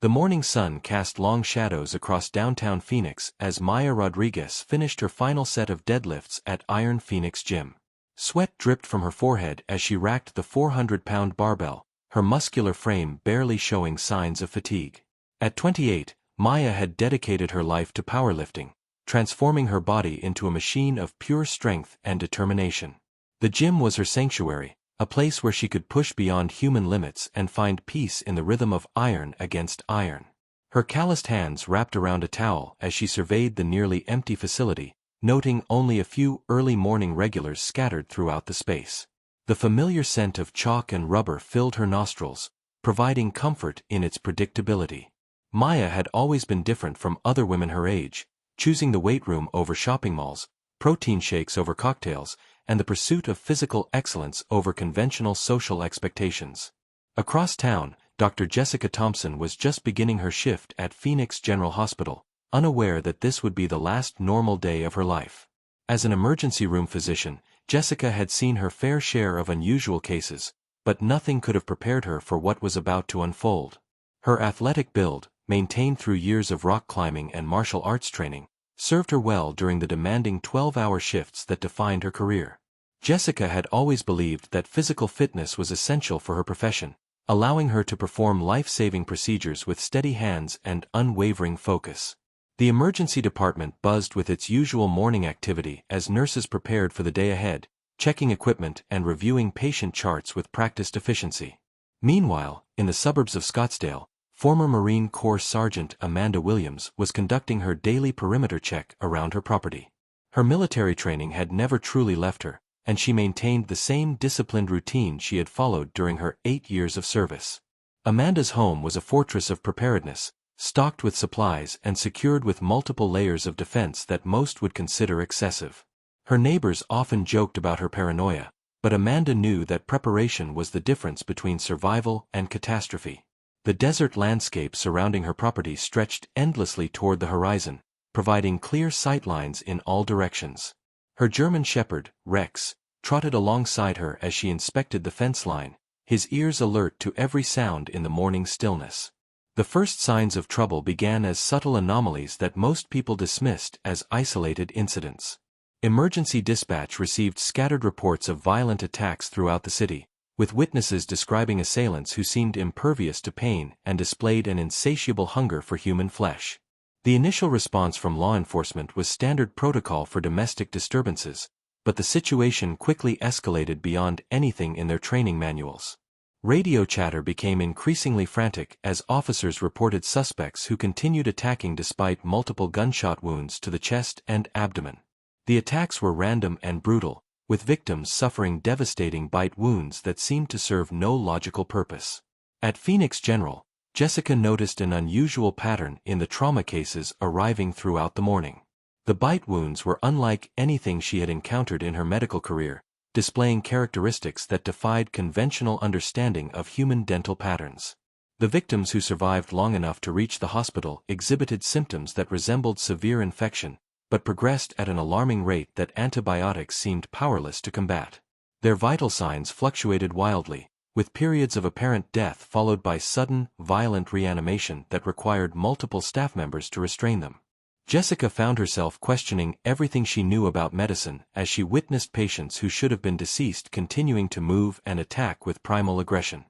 The morning sun cast long shadows across downtown Phoenix as Maya Rodriguez finished her final set of deadlifts at Iron Phoenix Gym. Sweat dripped from her forehead as she racked the 400-pound barbell, her muscular frame barely showing signs of fatigue. At 28, Maya had dedicated her life to powerlifting, transforming her body into a machine of pure strength and determination. The gym was her sanctuary, a place where she could push beyond human limits and find peace in the rhythm of iron against iron. Her calloused hands wrapped around a towel as she surveyed the nearly empty facility, noting only a few early morning regulars scattered throughout the space. The familiar scent of chalk and rubber filled her nostrils, providing comfort in its predictability. Maya had always been different from other women her age, choosing the weight room over shopping malls, protein shakes over cocktails, and the pursuit of physical excellence over conventional social expectations. Across town, Dr. Jessica Thompson was just beginning her shift at Phoenix General Hospital, unaware that this would be the last normal day of her life. As an emergency room physician, Jessica had seen her fair share of unusual cases, but nothing could have prepared her for what was about to unfold. Her athletic build, maintained through years of rock climbing and martial arts training, served her well during the demanding 12-hour shifts that defined her career. Jessica had always believed that physical fitness was essential for her profession, allowing her to perform life-saving procedures with steady hands and unwavering focus. The emergency department buzzed with its usual morning activity as nurses prepared for the day ahead, checking equipment and reviewing patient charts with practiced efficiency. Meanwhile, in the suburbs of Scottsdale, former Marine Corps Sergeant Amanda Williams was conducting her daily perimeter check around her property. Her military training had never truly left her, and she maintained the same disciplined routine she had followed during her 8 years of service. Amanda's home was a fortress of preparedness, stocked with supplies and secured with multiple layers of defense that most would consider excessive. Her neighbors often joked about her paranoia, but Amanda knew that preparation was the difference between survival and catastrophe. The desert landscape surrounding her property stretched endlessly toward the horizon, providing clear sightlines in all directions. Her German shepherd, Rex, trotted alongside her as she inspected the fence line, his ears alert to every sound in the morning stillness. The first signs of trouble began as subtle anomalies that most people dismissed as isolated incidents. Emergency dispatch received scattered reports of violent attacks throughout the city, with witnesses describing assailants who seemed impervious to pain and displayed an insatiable hunger for human flesh. The initial response from law enforcement was standard protocol for domestic disturbances, but the situation quickly escalated beyond anything in their training manuals. Radio chatter became increasingly frantic as officers reported suspects who continued attacking despite multiple gunshot wounds to the chest and abdomen. The attacks were random and brutal, with victims suffering devastating bite wounds that seemed to serve no logical purpose. At Phoenix General, Jessica noticed an unusual pattern in the trauma cases arriving throughout the morning. The bite wounds were unlike anything she had encountered in her medical career, displaying characteristics that defied conventional understanding of human dental patterns. The victims who survived long enough to reach the hospital exhibited symptoms that resembled severe infection, but progressed at an alarming rate that antibiotics seemed powerless to combat. Their vital signs fluctuated wildly, with periods of apparent death followed by sudden, violent reanimation that required multiple staff members to restrain them. Jessica found herself questioning everything she knew about medicine as she witnessed patients who should have been deceased continuing to move and attack with primal aggression.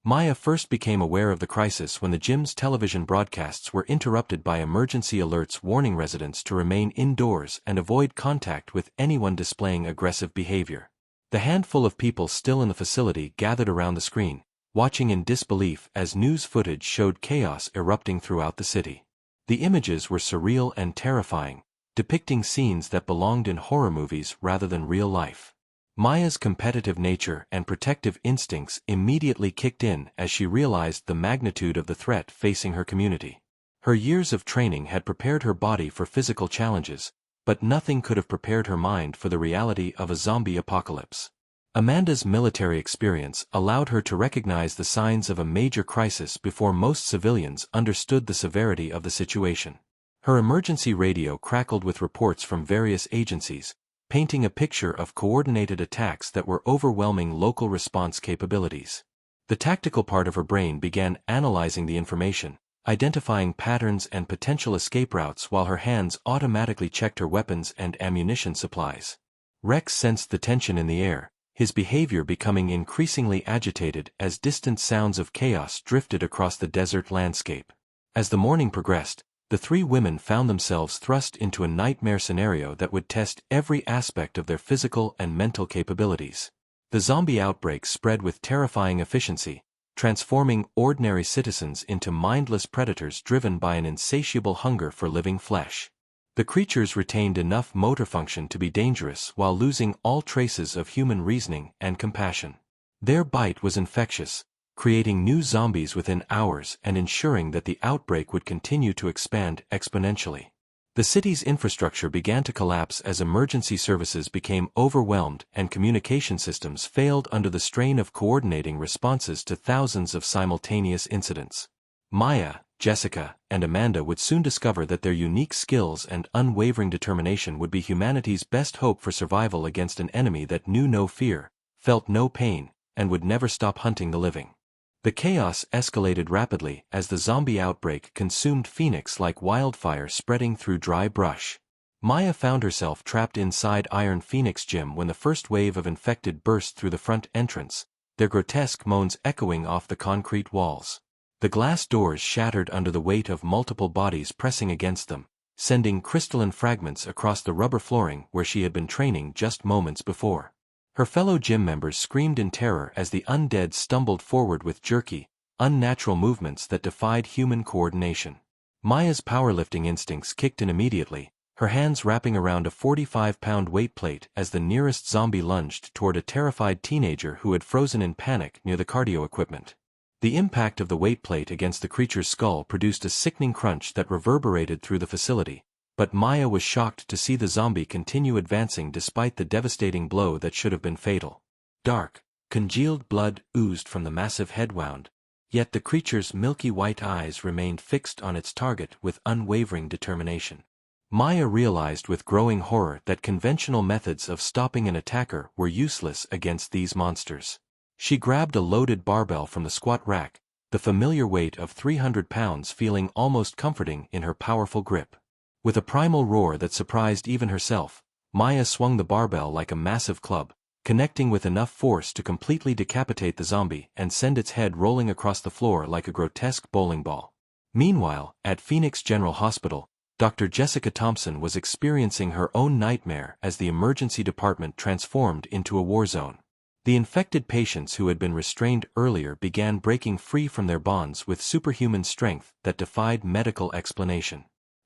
Maya first became aware of the crisis when the gym's television broadcasts were interrupted by emergency alerts warning residents to remain indoors and avoid contact with anyone displaying aggressive behavior. The handful of people still in the facility gathered around the screen, watching in disbelief as news footage showed chaos erupting throughout the city. The images were surreal and terrifying, depicting scenes that belonged in horror movies rather than real life. Maya's competitive nature and protective instincts immediately kicked in as she realized the magnitude of the threat facing her community. Her years of training had prepared her body for physical challenges, but nothing could have prepared her mind for the reality of a zombie apocalypse. Amanda's military experience allowed her to recognize the signs of a major crisis before most civilians understood the severity of the situation. Her emergency radio crackled with reports from various agencies, painting a picture of coordinated attacks that were overwhelming local response capabilities. The tactical part of her brain began analyzing the information, identifying patterns and potential escape routes while her hands automatically checked her weapons and ammunition supplies. Rex sensed the tension in the air, his behavior becoming increasingly agitated as distant sounds of chaos drifted across the desert landscape. As the morning progressed, the three women found themselves thrust into a nightmare scenario that would test every aspect of their physical and mental capabilities. The zombie outbreak spread with terrifying efficiency, transforming ordinary citizens into mindless predators driven by an insatiable hunger for living flesh. The creatures retained enough motor function to be dangerous while losing all traces of human reasoning and compassion. Their bite was infectious, creating new zombies within hours and ensuring that the outbreak would continue to expand exponentially. The city's infrastructure began to collapse as emergency services became overwhelmed and communication systems failed under the strain of coordinating responses to thousands of simultaneous incidents. Maya, Jessica, and Amanda would soon discover that their unique skills and unwavering determination would be humanity's best hope for survival against an enemy that knew no fear, felt no pain, and would never stop hunting the living. The chaos escalated rapidly as the zombie outbreak consumed Phoenix like wildfire spreading through dry brush. Maya found herself trapped inside Iron Phoenix Gym when the first wave of infected burst through the front entrance, their grotesque moans echoing off the concrete walls. The glass doors shattered under the weight of multiple bodies pressing against them, sending crystalline fragments across the rubber flooring where she had been training just moments before. Her fellow gym members screamed in terror as the undead stumbled forward with jerky, unnatural movements that defied human coordination. Maya's powerlifting instincts kicked in immediately, her hands wrapping around a 45-pound weight plate as the nearest zombie lunged toward a terrified teenager who had frozen in panic near the cardio equipment. The impact of the weight plate against the creature's skull produced a sickening crunch that reverberated through the facility, but Maya was shocked to see the zombie continue advancing despite the devastating blow that should have been fatal. Dark, congealed blood oozed from the massive head wound, yet the creature's milky white eyes remained fixed on its target with unwavering determination. Maya realized with growing horror that conventional methods of stopping an attacker were useless against these monsters. She grabbed a loaded barbell from the squat rack, the familiar weight of 300 pounds feeling almost comforting in her powerful grip. With a primal roar that surprised even herself, Maya swung the barbell like a massive club, connecting with enough force to completely decapitate the zombie and send its head rolling across the floor like a grotesque bowling ball. Meanwhile, at Phoenix General Hospital, Dr. Jessica Thompson was experiencing her own nightmare as the emergency department transformed into a war zone. The infected patients who had been restrained earlier began breaking free from their bonds with superhuman strength that defied medical explanation.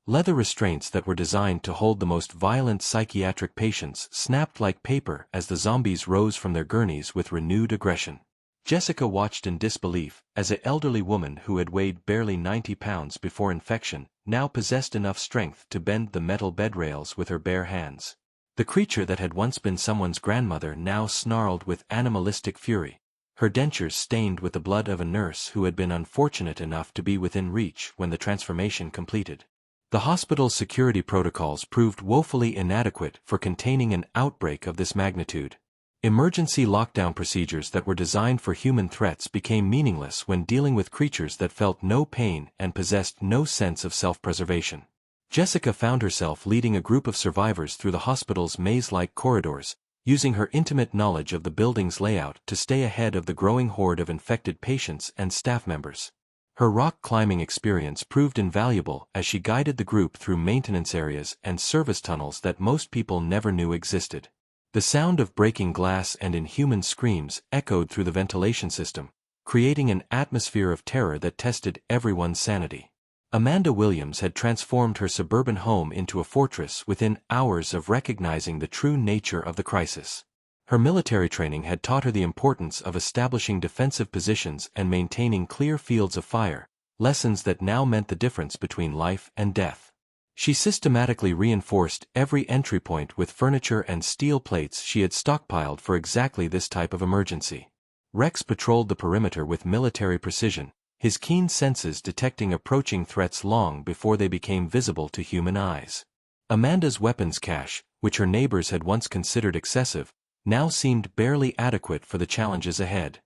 Leather restraints that were designed to hold the most violent psychiatric patients snapped like paper as the zombies rose from their gurneys with renewed aggression. Jessica watched in disbelief as an elderly woman who had weighed barely 90 pounds before infection now possessed enough strength to bend the metal bed rails with her bare hands. The creature that had once been someone's grandmother now snarled with animalistic fury, her dentures stained with the blood of a nurse who had been unfortunate enough to be within reach when the transformation completed. The hospital's security protocols proved woefully inadequate for containing an outbreak of this magnitude. Emergency lockdown procedures that were designed for human threats became meaningless when dealing with creatures that felt no pain and possessed no sense of self-preservation. Jessica found herself leading a group of survivors through the hospital's maze-like corridors, using her intimate knowledge of the building's layout to stay ahead of the growing horde of infected patients and staff members. Her rock-climbing experience proved invaluable as she guided the group through maintenance areas and service tunnels that most people never knew existed. The sound of breaking glass and inhuman screams echoed through the ventilation system, creating an atmosphere of terror that tested everyone's sanity. Amanda Williams had transformed her suburban home into a fortress within hours of recognizing the true nature of the crisis. Her military training had taught her the importance of establishing defensive positions and maintaining clear fields of fire, lessons that now meant the difference between life and death. She systematically reinforced every entry point with furniture and steel plates she had stockpiled for exactly this type of emergency. Rex patrolled the perimeter with military precision, his keen senses detecting approaching threats long before they became visible to human eyes. Amanda's weapons cache, which her neighbors had once considered excessive, now seemed barely adequate for the challenges ahead.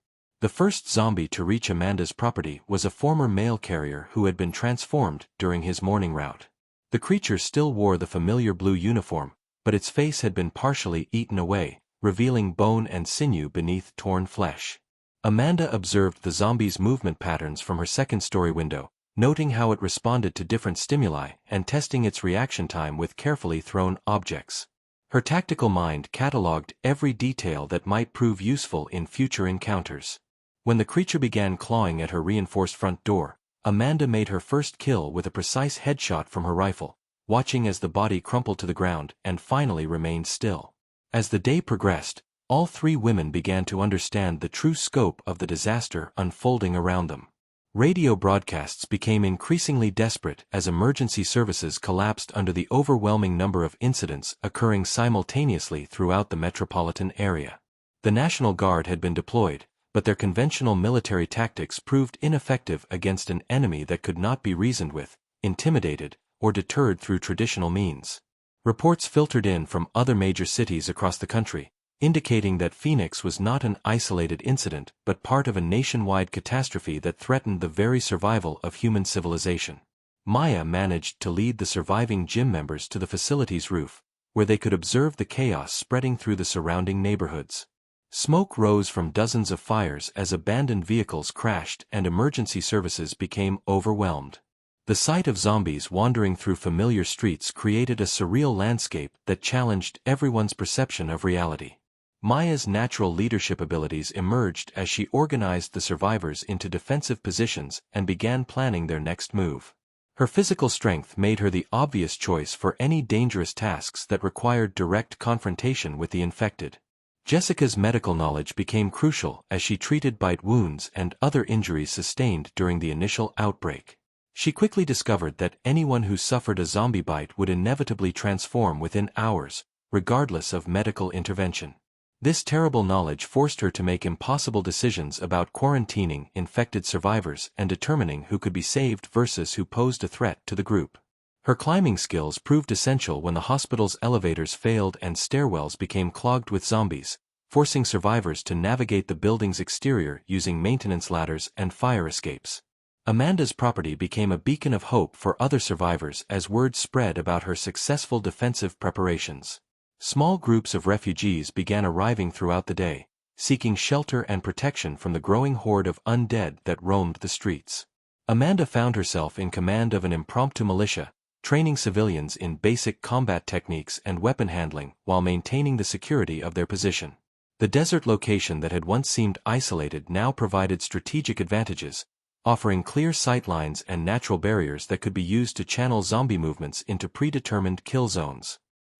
The first zombie to reach Amanda's property was a former mail carrier who had been transformed during his morning route. The creature still wore the familiar blue uniform, but its face had been partially eaten away, revealing bone and sinew beneath torn flesh. Amanda observed the zombie's movement patterns from her second-story window, noting how it responded to different stimuli and testing its reaction time with carefully thrown objects. Her tactical mind catalogued every detail that might prove useful in future encounters. When the creature began clawing at her reinforced front door, Amanda made her first kill with a precise headshot from her rifle, watching as the body crumpled to the ground and finally remained still. As the day progressed, all three women began to understand the true scope of the disaster unfolding around them. Radio broadcasts became increasingly desperate as emergency services collapsed under the overwhelming number of incidents occurring simultaneously throughout the metropolitan area. The National Guard had been deployed, but their conventional military tactics proved ineffective against an enemy that could not be reasoned with, intimidated, or deterred through traditional means. Reports filtered in from other major cities across the country, indicating that Phoenix was not an isolated incident but part of a nationwide catastrophe that threatened the very survival of human civilization. Maya managed to lead the surviving gym members to the facility's roof, where they could observe the chaos spreading through the surrounding neighborhoods. Smoke rose from dozens of fires as abandoned vehicles crashed and emergency services became overwhelmed. The sight of zombies wandering through familiar streets created a surreal landscape that challenged everyone's perception of reality. Maya's natural leadership abilities emerged as she organized the survivors into defensive positions and began planning their next move. Her physical strength made her the obvious choice for any dangerous tasks that required direct confrontation with the infected. Jessica's medical knowledge became crucial as she treated bite wounds and other injuries sustained during the initial outbreak. She quickly discovered that anyone who suffered a zombie bite would inevitably transform within hours, regardless of medical intervention. This terrible knowledge forced her to make impossible decisions about quarantining infected survivors and determining who could be saved versus who posed a threat to the group. Her climbing skills proved essential when the hospital's elevators failed and stairwells became clogged with zombies, forcing survivors to navigate the building's exterior using maintenance ladders and fire escapes. Amanda's property became a beacon of hope for other survivors as word spread about her successful defensive preparations. Small groups of refugees began arriving throughout the day, seeking shelter and protection from the growing horde of undead that roamed the streets. Amanda found herself in command of an impromptu militia, training civilians in basic combat techniques and weapon handling while maintaining the security of their position. The desert location that had once seemed isolated now provided strategic advantages, offering clear sight lines and natural barriers that could be used to channel zombie movements into predetermined kill zones.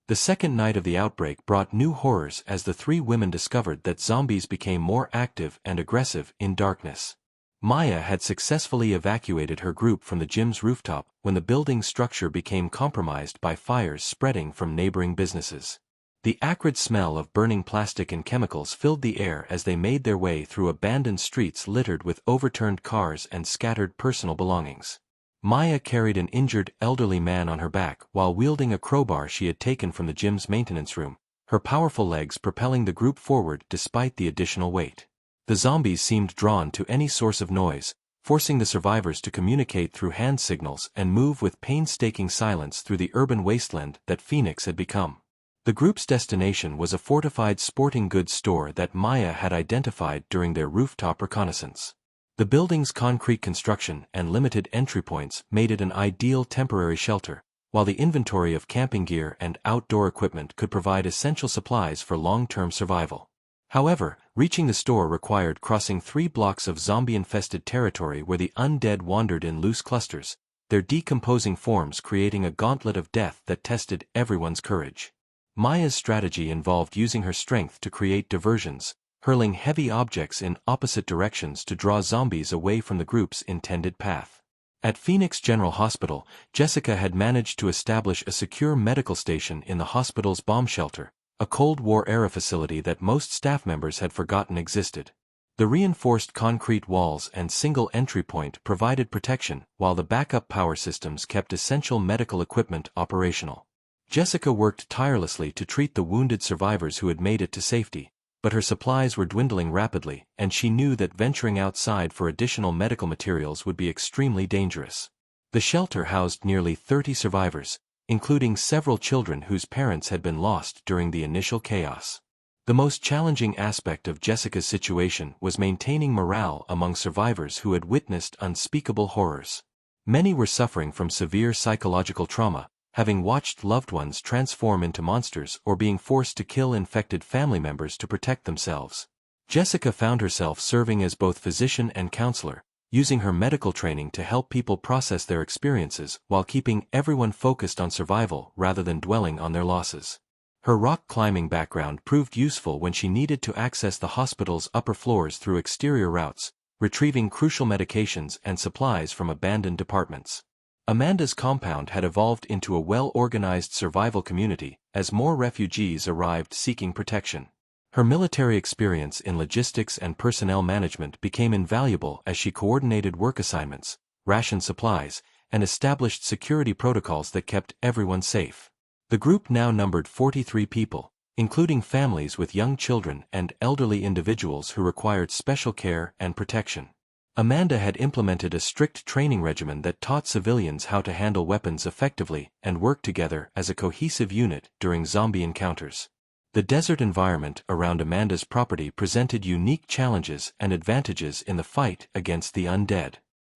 The second night of the outbreak brought new horrors as the three women discovered that zombies became more active and aggressive in darkness. Maya had successfully evacuated her group from the gym's rooftop when the building's structure became compromised by fires spreading from neighboring businesses. The acrid smell of burning plastic and chemicals filled the air as they made their way through abandoned streets littered with overturned cars and scattered personal belongings. Maya carried an injured elderly man on her back while wielding a crowbar she had taken from the gym's maintenance room, her powerful legs propelling the group forward despite the additional weight. The zombies seemed drawn to any source of noise, forcing the survivors to communicate through hand signals and move with painstaking silence through the urban wasteland that Phoenix had become. The group's destination was a fortified sporting goods store that Maya had identified during their rooftop reconnaissance. The building's concrete construction and limited entry points made it an ideal temporary shelter, while the inventory of camping gear and outdoor equipment could provide essential supplies for long-term survival. However, reaching the store required crossing 3 blocks of zombie-infested territory where the undead wandered in loose clusters, their decomposing forms creating a gauntlet of death that tested everyone's courage. Maya's strategy involved using her strength to create diversions, hurling heavy objects in opposite directions to draw zombies away from the group's intended path. At Phoenix General Hospital, Jessica had managed to establish a secure medical station in the hospital's bomb shelter, a Cold War-era facility that most staff members had forgotten existed. The reinforced concrete walls and single entry point provided protection, while the backup power systems kept essential medical equipment operational. Jessica worked tirelessly to treat the wounded survivors who had made it to safety, but her supplies were dwindling rapidly, and she knew that venturing outside for additional medical materials would be extremely dangerous. The shelter housed nearly 30 survivors, including several children whose parents had been lost during the initial chaos. The most challenging aspect of Jessica's situation was maintaining morale among survivors who had witnessed unspeakable horrors. Many were suffering from severe psychological trauma, having watched loved ones transform into monsters or being forced to kill infected family members to protect themselves. Jessica found herself serving as both physician and counselor, using her medical training to help people process their experiences while keeping everyone focused on survival rather than dwelling on their losses. Her rock climbing background proved useful when she needed to access the hospital's upper floors through exterior routes, retrieving crucial medications and supplies from abandoned departments. Amanda's compound had evolved into a well-organized survival community as more refugees arrived seeking protection. Her military experience in logistics and personnel management became invaluable as she coordinated work assignments, rationed supplies, and established security protocols that kept everyone safe. The group now numbered 43 people, including families with young children and elderly individuals who required special care and protection. Amanda had implemented a strict training regimen that taught civilians how to handle weapons effectively and work together as a cohesive unit during zombie encounters. The desert environment around Amanda's property presented unique challenges and advantages in the fight against the undead.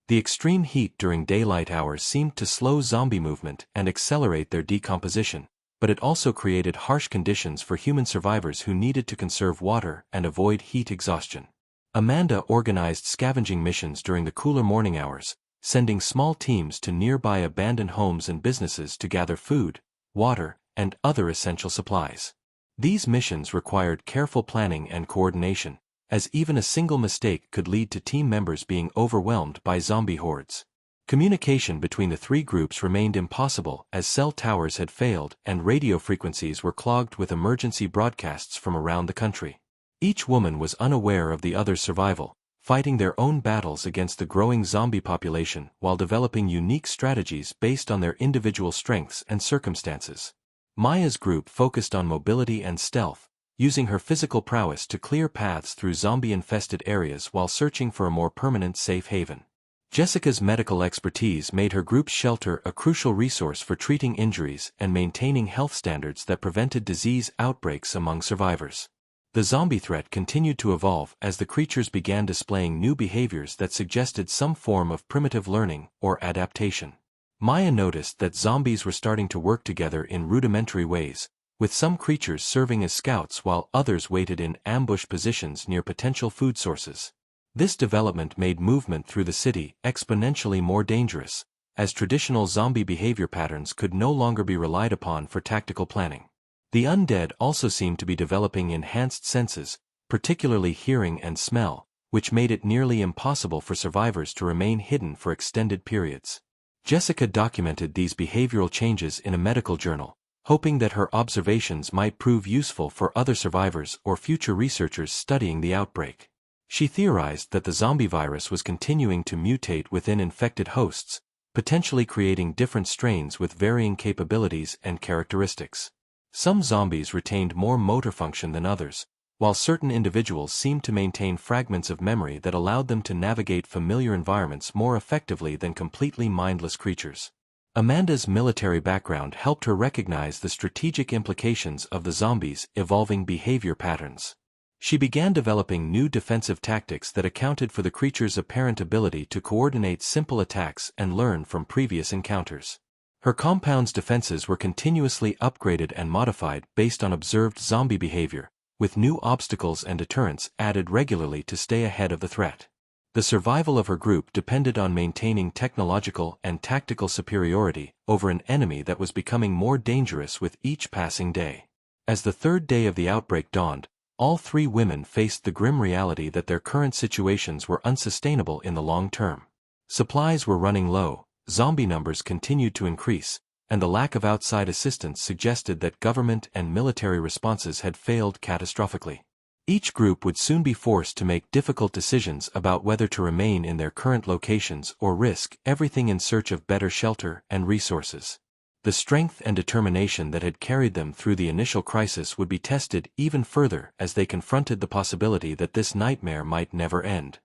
The extreme heat during daylight hours seemed to slow zombie movement and accelerate their decomposition, but it also created harsh conditions for human survivors who needed to conserve water and avoid heat exhaustion. Amanda organized scavenging missions during the cooler morning hours, sending small teams to nearby abandoned homes and businesses to gather food, water, and other essential supplies. These missions required careful planning and coordination, as even a single mistake could lead to team members being overwhelmed by zombie hordes. Communication between the three groups remained impossible as cell towers had failed and radio frequencies were clogged with emergency broadcasts from around the country. Each woman was unaware of the other's survival, fighting their own battles against the growing zombie population while developing unique strategies based on their individual strengths and circumstances. Maya's group focused on mobility and stealth, using her physical prowess to clear paths through zombie-infested areas while searching for a more permanent safe haven. Jessica's medical expertise made her group's shelter a crucial resource for treating injuries and maintaining health standards that prevented disease outbreaks among survivors. The zombie threat continued to evolve as the creatures began displaying new behaviors that suggested some form of primitive learning or adaptation. Maya noticed that zombies were starting to work together in rudimentary ways, with some creatures serving as scouts while others waited in ambush positions near potential food sources. This development made movement through the city exponentially more dangerous, as traditional zombie behavior patterns could no longer be relied upon for tactical planning. The undead also seemed to be developing enhanced senses, particularly hearing and smell, which made it nearly impossible for survivors to remain hidden for extended periods. Jessica documented these behavioral changes in a medical journal, hoping that her observations might prove useful for other survivors or future researchers studying the outbreak. She theorized that the zombie virus was continuing to mutate within infected hosts, potentially creating different strains with varying capabilities and characteristics. Some zombies retained more motor function than others, while certain individuals seemed to maintain fragments of memory that allowed them to navigate familiar environments more effectively than completely mindless creatures. Amanda's military background helped her recognize the strategic implications of the zombies' evolving behavior patterns. She began developing new defensive tactics that accounted for the creatures' apparent ability to coordinate simple attacks and learn from previous encounters. Her compound's defenses were continuously upgraded and modified based on observed zombie behavior, with new obstacles and deterrents added regularly to stay ahead of the threat. The survival of her group depended on maintaining technological and tactical superiority over an enemy that was becoming more dangerous with each passing day. As the third day of the outbreak dawned, all three women faced the grim reality that their current situations were unsustainable in the long term. Supplies were running low, zombie numbers continued to increase, and the lack of outside assistance suggested that government and military responses had failed catastrophically. Each group would soon be forced to make difficult decisions about whether to remain in their current locations or risk everything in search of better shelter and resources. The strength and determination that had carried them through the initial crisis would be tested even further as they confronted the possibility that this nightmare might never end.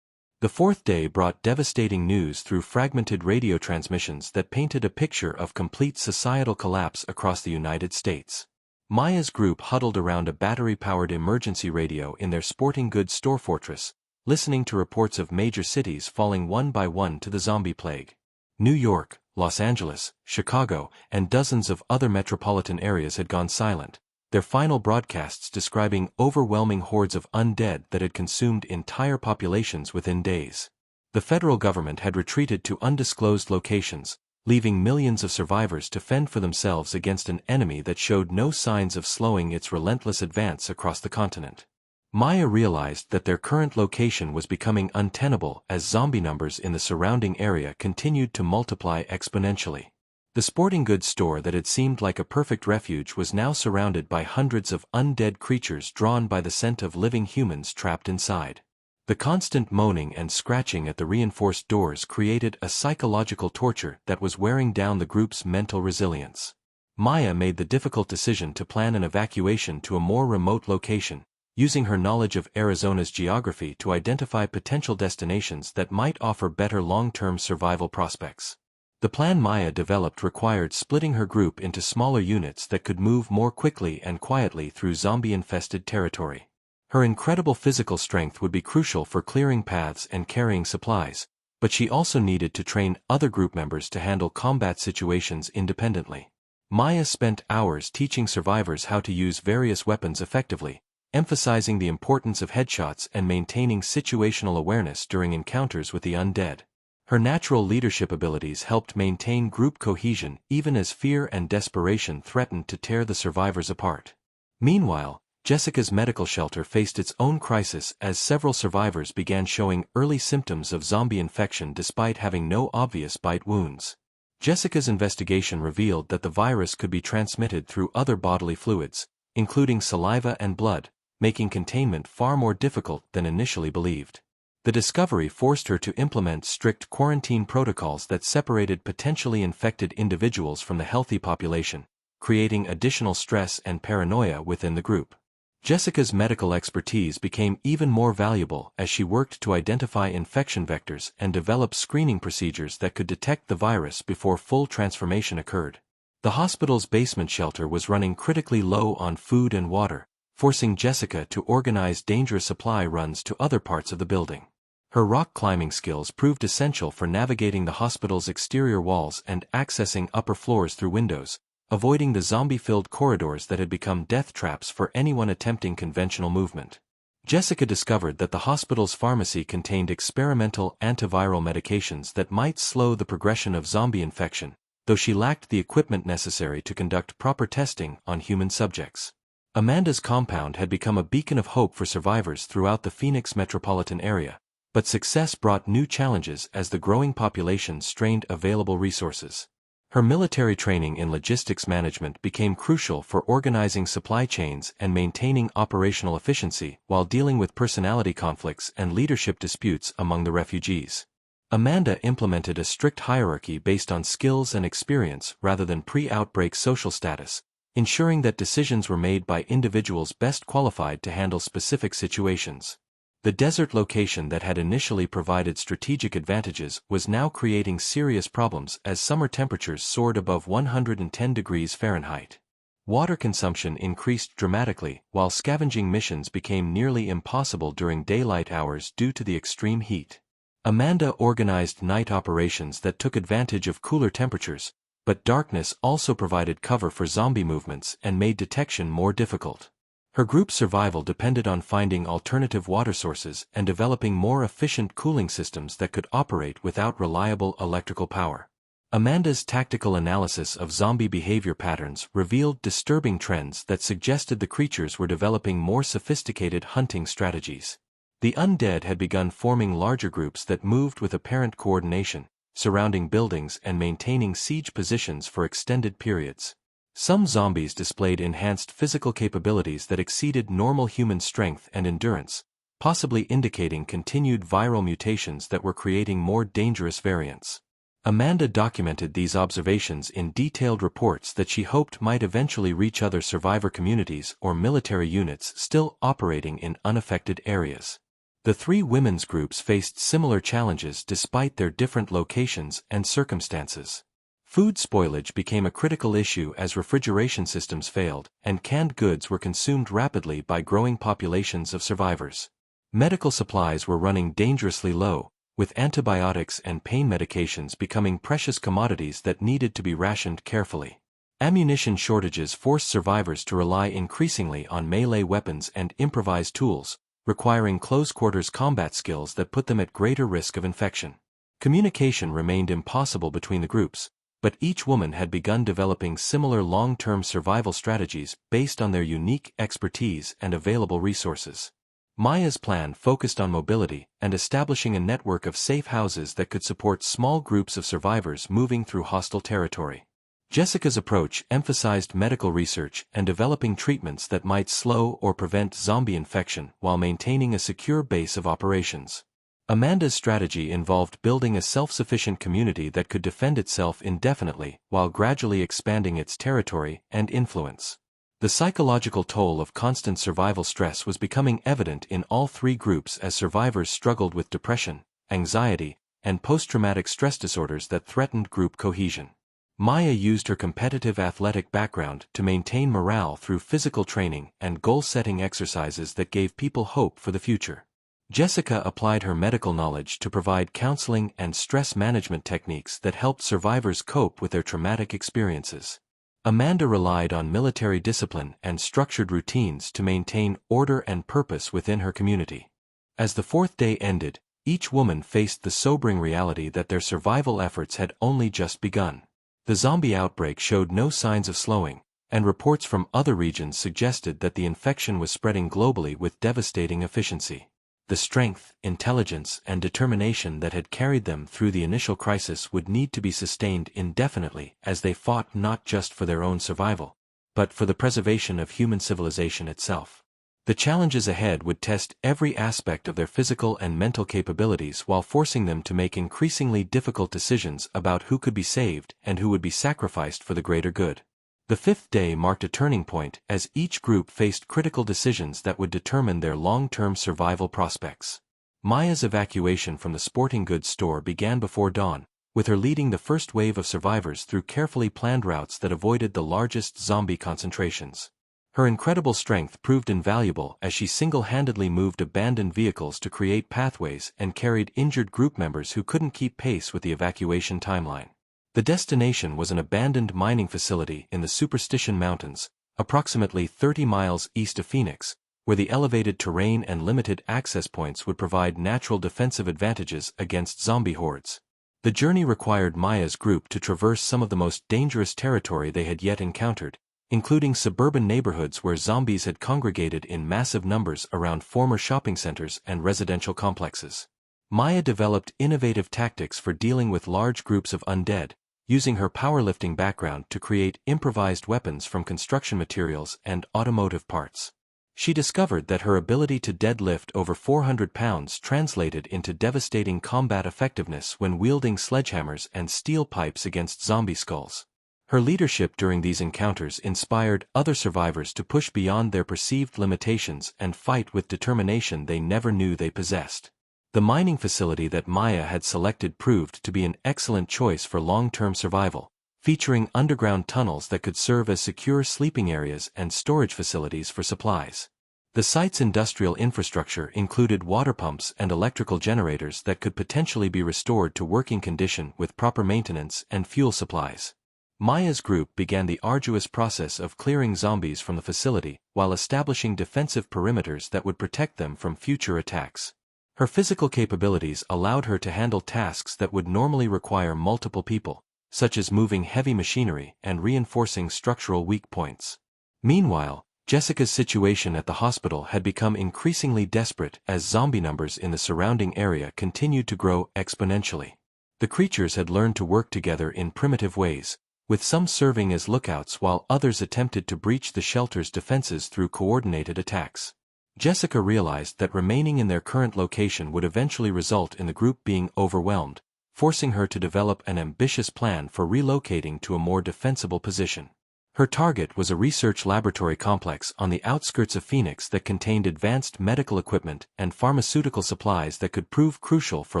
The fourth day brought devastating news through fragmented radio transmissions that painted a picture of complete societal collapse across the United States. Maya's group huddled around a battery-powered emergency radio in their sporting goods store fortress, listening to reports of major cities falling one by one to the zombie plague. New York, Los Angeles, Chicago, and dozens of other metropolitan areas had gone silent, their final broadcasts describing overwhelming hordes of undead that had consumed entire populations within days. The federal government had retreated to undisclosed locations, leaving millions of survivors to fend for themselves against an enemy that showed no signs of slowing its relentless advance across the continent. Maya realized that their current location was becoming untenable as zombie numbers in the surrounding area continued to multiply exponentially. The sporting goods store that had seemed like a perfect refuge was now surrounded by hundreds of undead creatures drawn by the scent of living humans trapped inside. The constant moaning and scratching at the reinforced doors created a psychological torture that was wearing down the group's mental resilience. Maya made the difficult decision to plan an evacuation to a more remote location, using her knowledge of Arizona's geography to identify potential destinations that might offer better long-term survival prospects. The plan Maya developed required splitting her group into smaller units that could move more quickly and quietly through zombie-infested territory. Her incredible physical strength would be crucial for clearing paths and carrying supplies, but she also needed to train other group members to handle combat situations independently. Maya spent hours teaching survivors how to use various weapons effectively, emphasizing the importance of headshots and maintaining situational awareness during encounters with the undead. Her natural leadership abilities helped maintain group cohesion even as fear and desperation threatened to tear the survivors apart. Meanwhile, Jessica's medical shelter faced its own crisis as several survivors began showing early symptoms of zombie infection despite having no obvious bite wounds. Jessica's investigation revealed that the virus could be transmitted through other bodily fluids, including saliva and blood, making containment far more difficult than initially believed. The discovery forced her to implement strict quarantine protocols that separated potentially infected individuals from the healthy population, creating additional stress and paranoia within the group. Jessica's medical expertise became even more valuable as she worked to identify infection vectors and develop screening procedures that could detect the virus before full transformation occurred. The hospital's basement shelter was running critically low on food and water, forcing Jessica to organize dangerous supply runs to other parts of the building. Her rock climbing skills proved essential for navigating the hospital's exterior walls and accessing upper floors through windows, avoiding the zombie-filled corridors that had become death traps for anyone attempting conventional movement. Jessica discovered that the hospital's pharmacy contained experimental antiviral medications that might slow the progression of zombie infection, though she lacked the equipment necessary to conduct proper testing on human subjects. Amanda's compound had become a beacon of hope for survivors throughout the Phoenix metropolitan area, but success brought new challenges as the growing population strained available resources. Her military training in logistics management became crucial for organizing supply chains and maintaining operational efficiency while dealing with personality conflicts and leadership disputes among the refugees. Amanda implemented a strict hierarchy based on skills and experience rather than pre-outbreak social status, ensuring that decisions were made by individuals best qualified to handle specific situations. The desert location that had initially provided strategic advantages was now creating serious problems as summer temperatures soared above 110 degrees Fahrenheit. Water consumption increased dramatically, while scavenging missions became nearly impossible during daylight hours due to the extreme heat. Amanda organized night operations that took advantage of cooler temperatures, but darkness also provided cover for zombie movements and made detection more difficult. Her group's survival depended on finding alternative water sources and developing more efficient cooling systems that could operate without reliable electrical power. Amanda's tactical analysis of zombie behavior patterns revealed disturbing trends that suggested the creatures were developing more sophisticated hunting strategies. The undead had begun forming larger groups that moved with apparent coordination, surrounding buildings and maintaining siege positions for extended periods. Some zombies displayed enhanced physical capabilities that exceeded normal human strength and endurance, possibly indicating continued viral mutations that were creating more dangerous variants. Amanda documented these observations in detailed reports that she hoped might eventually reach other survivor communities or military units still operating in unaffected areas. The three women's groups faced similar challenges despite their different locations and circumstances. Food spoilage became a critical issue as refrigeration systems failed, and canned goods were consumed rapidly by growing populations of survivors. Medical supplies were running dangerously low, with antibiotics and pain medications becoming precious commodities that needed to be rationed carefully. Ammunition shortages forced survivors to rely increasingly on melee weapons and improvised tools, requiring close-quarters combat skills that put them at greater risk of infection. Communication remained impossible between the groups, but each woman had begun developing similar long-term survival strategies based on their unique expertise and available resources. Maya's plan focused on mobility and establishing a network of safe houses that could support small groups of survivors moving through hostile territory. Jessica's approach emphasized medical research and developing treatments that might slow or prevent zombie infection while maintaining a secure base of operations. Amanda's strategy involved building a self-sufficient community that could defend itself indefinitely while gradually expanding its territory and influence. The psychological toll of constant survival stress was becoming evident in all three groups as survivors struggled with depression, anxiety, and post-traumatic stress disorders that threatened group cohesion. Maya used her competitive athletic background to maintain morale through physical training and goal-setting exercises that gave people hope for the future. Jessica applied her medical knowledge to provide counseling and stress management techniques that helped survivors cope with their traumatic experiences. Amanda relied on military discipline and structured routines to maintain order and purpose within her community. As the fourth day ended, each woman faced the sobering reality that their survival efforts had only just begun. The zombie outbreak showed no signs of slowing, and reports from other regions suggested that the infection was spreading globally with devastating efficiency. The strength, intelligence, and determination that had carried them through the initial crisis would need to be sustained indefinitely as they fought not just for their own survival, but for the preservation of human civilization itself. The challenges ahead would test every aspect of their physical and mental capabilities while forcing them to make increasingly difficult decisions about who could be saved and who would be sacrificed for the greater good. The fifth day marked a turning point as each group faced critical decisions that would determine their long-term survival prospects. Maya's evacuation from the sporting goods store began before dawn, with her leading the first wave of survivors through carefully planned routes that avoided the largest zombie concentrations. Her incredible strength proved invaluable as she single-handedly moved abandoned vehicles to create pathways and carried injured group members who couldn't keep pace with the evacuation timeline. The destination was an abandoned mining facility in the Superstition Mountains, approximately 30 miles east of Phoenix, where the elevated terrain and limited access points would provide natural defensive advantages against zombie hordes. The journey required Maya's group to traverse some of the most dangerous territory they had yet encountered, including suburban neighborhoods where zombies had congregated in massive numbers around former shopping centers and residential complexes. Maya developed innovative tactics for dealing with large groups of undead, using her powerlifting background to create improvised weapons from construction materials and automotive parts. She discovered that her ability to deadlift over 400 pounds translated into devastating combat effectiveness when wielding sledgehammers and steel pipes against zombie skulls. Her leadership during these encounters inspired other survivors to push beyond their perceived limitations and fight with determination they never knew they possessed. The mining facility that Maya had selected proved to be an excellent choice for long-term survival, featuring underground tunnels that could serve as secure sleeping areas and storage facilities for supplies. The site's industrial infrastructure included water pumps and electrical generators that could potentially be restored to working condition with proper maintenance and fuel supplies. Maya's group began the arduous process of clearing zombies from the facility while establishing defensive perimeters that would protect them from future attacks. Her physical capabilities allowed her to handle tasks that would normally require multiple people, such as moving heavy machinery and reinforcing structural weak points. Meanwhile, Jessica's situation at the hospital had become increasingly desperate as zombie numbers in the surrounding area continued to grow exponentially. The creatures had learned to work together in primitive ways, with some serving as lookouts while others attempted to breach the shelter's defenses through coordinated attacks. Jessica realized that remaining in their current location would eventually result in the group being overwhelmed, forcing her to develop an ambitious plan for relocating to a more defensible position. Her target was a research laboratory complex on the outskirts of Phoenix that contained advanced medical equipment and pharmaceutical supplies that could prove crucial for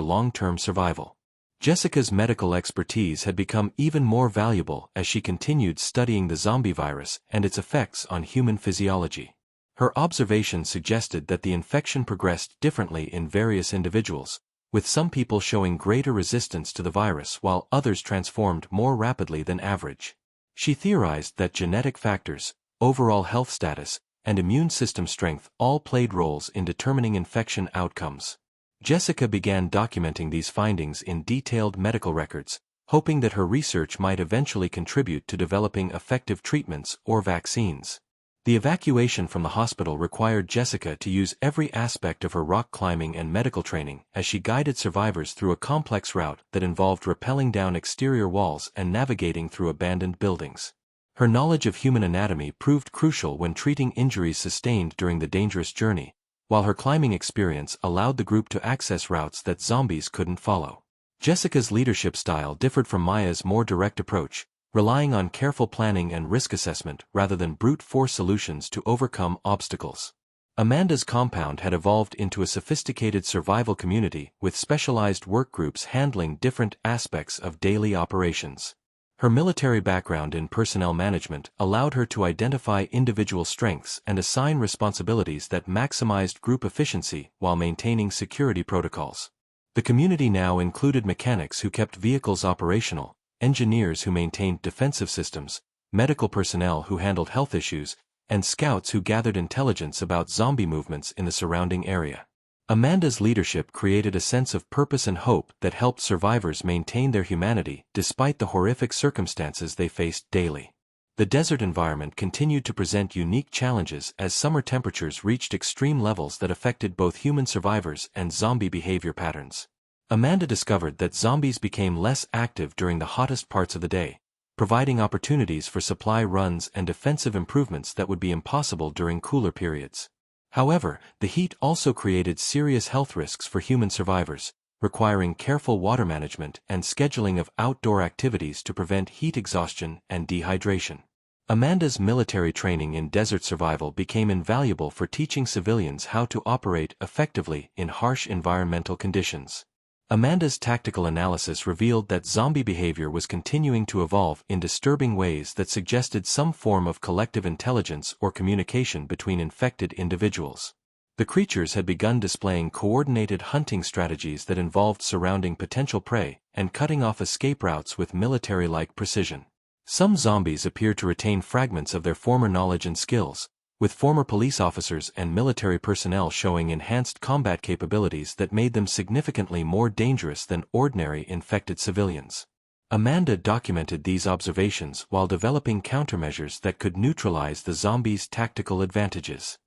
long-term survival. Jessica's medical expertise had become even more valuable as she continued studying the zombie virus and its effects on human physiology. Her observations suggested that the infection progressed differently in various individuals, with some people showing greater resistance to the virus while others transformed more rapidly than average. She theorized that genetic factors, overall health status, and immune system strength all played roles in determining infection outcomes. Jessica began documenting these findings in detailed medical records, hoping that her research might eventually contribute to developing effective treatments or vaccines. The evacuation from the hospital required Jessica to use every aspect of her rock climbing and medical training as she guided survivors through a complex route that involved rappelling down exterior walls and navigating through abandoned buildings. Her knowledge of human anatomy proved crucial when treating injuries sustained during the dangerous journey, while her climbing experience allowed the group to access routes that zombies couldn't follow. Jessica's leadership style differed from Maya's more direct approach, relying on careful planning and risk assessment rather than brute force solutions to overcome obstacles. Amanda's compound had evolved into a sophisticated survival community with specialized work groups handling different aspects of daily operations. Her military background in personnel management allowed her to identify individual strengths and assign responsibilities that maximized group efficiency while maintaining security protocols. The community now included mechanics who kept vehicles operational, engineers who maintained defensive systems, medical personnel who handled health issues, and scouts who gathered intelligence about zombie movements in the surrounding area. Amanda's leadership created a sense of purpose and hope that helped survivors maintain their humanity despite the horrific circumstances they faced daily. The desert environment continued to present unique challenges as summer temperatures reached extreme levels that affected both human survivors and zombie behavior patterns. Amanda discovered that zombies became less active during the hottest parts of the day, providing opportunities for supply runs and defensive improvements that would be impossible during cooler periods. However, the heat also created serious health risks for human survivors, requiring careful water management and scheduling of outdoor activities to prevent heat exhaustion and dehydration. Amanda's military training in desert survival became invaluable for teaching civilians how to operate effectively in harsh environmental conditions. Amanda's tactical analysis revealed that zombie behavior was continuing to evolve in disturbing ways that suggested some form of collective intelligence or communication between infected individuals. The creatures had begun displaying coordinated hunting strategies that involved surrounding potential prey and cutting off escape routes with military-like precision. Some zombies appeared to retain fragments of their former knowledge and skills, with former police officers and military personnel showing enhanced combat capabilities that made them significantly more dangerous than ordinary infected civilians. Amanda documented these observations while developing countermeasures that could neutralize the zombies' tactical advantages.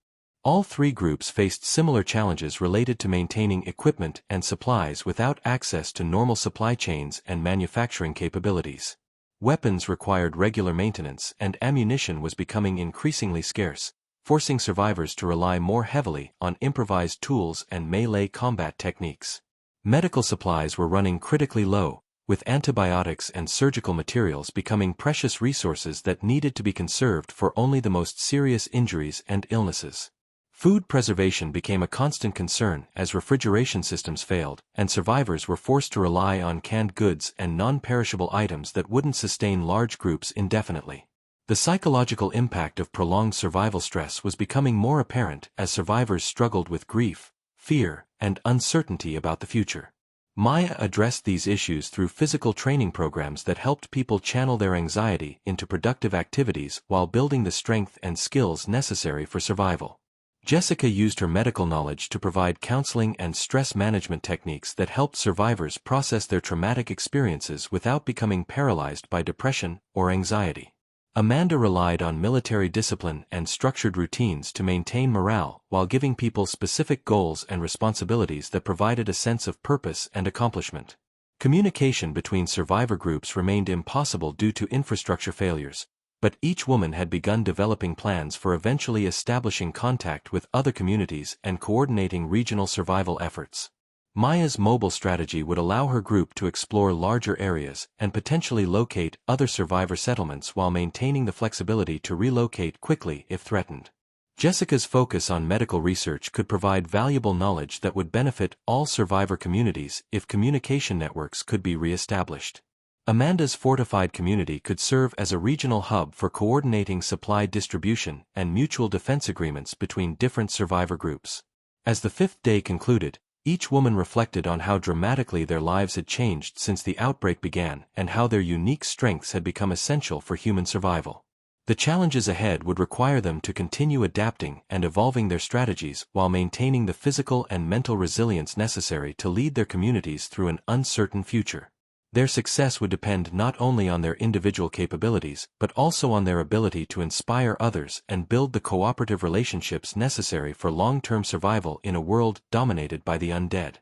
All three groups faced similar challenges related to maintaining equipment and supplies without access to normal supply chains and manufacturing capabilities. Weapons required regular maintenance and ammunition was becoming increasingly scarce, forcing survivors to rely more heavily on improvised tools and melee combat techniques. Medical supplies were running critically low, with antibiotics and surgical materials becoming precious resources that needed to be conserved for only the most serious injuries and illnesses. Food preservation became a constant concern as refrigeration systems failed, and survivors were forced to rely on canned goods and non-perishable items that wouldn't sustain large groups indefinitely. The psychological impact of prolonged survival stress was becoming more apparent as survivors struggled with grief, fear, and uncertainty about the future. Maya addressed these issues through physical training programs that helped people channel their anxiety into productive activities while building the strength and skills necessary for survival. Jessica used her medical knowledge to provide counseling and stress management techniques that helped survivors process their traumatic experiences without becoming paralyzed by depression or anxiety. Amanda relied on military discipline and structured routines to maintain morale while giving people specific goals and responsibilities that provided a sense of purpose and accomplishment. Communication between survivor groups remained impossible due to infrastructure failures, but each woman had begun developing plans for eventually establishing contact with other communities and coordinating regional survival efforts. Maya's mobile strategy would allow her group to explore larger areas and potentially locate other survivor settlements while maintaining the flexibility to relocate quickly if threatened. Jessica's focus on medical research could provide valuable knowledge that would benefit all survivor communities if communication networks could be re-established. Amanda's fortified community could serve as a regional hub for coordinating supply distribution and mutual defense agreements between different survivor groups. As the fifth day concluded, each woman reflected on how dramatically their lives had changed since the outbreak began and how their unique strengths had become essential for human survival. The challenges ahead would require them to continue adapting and evolving their strategies while maintaining the physical and mental resilience necessary to lead their communities through an uncertain future. Their success would depend not only on their individual capabilities but also on their ability to inspire others and build the cooperative relationships necessary for long-term survival in a world dominated by the undead.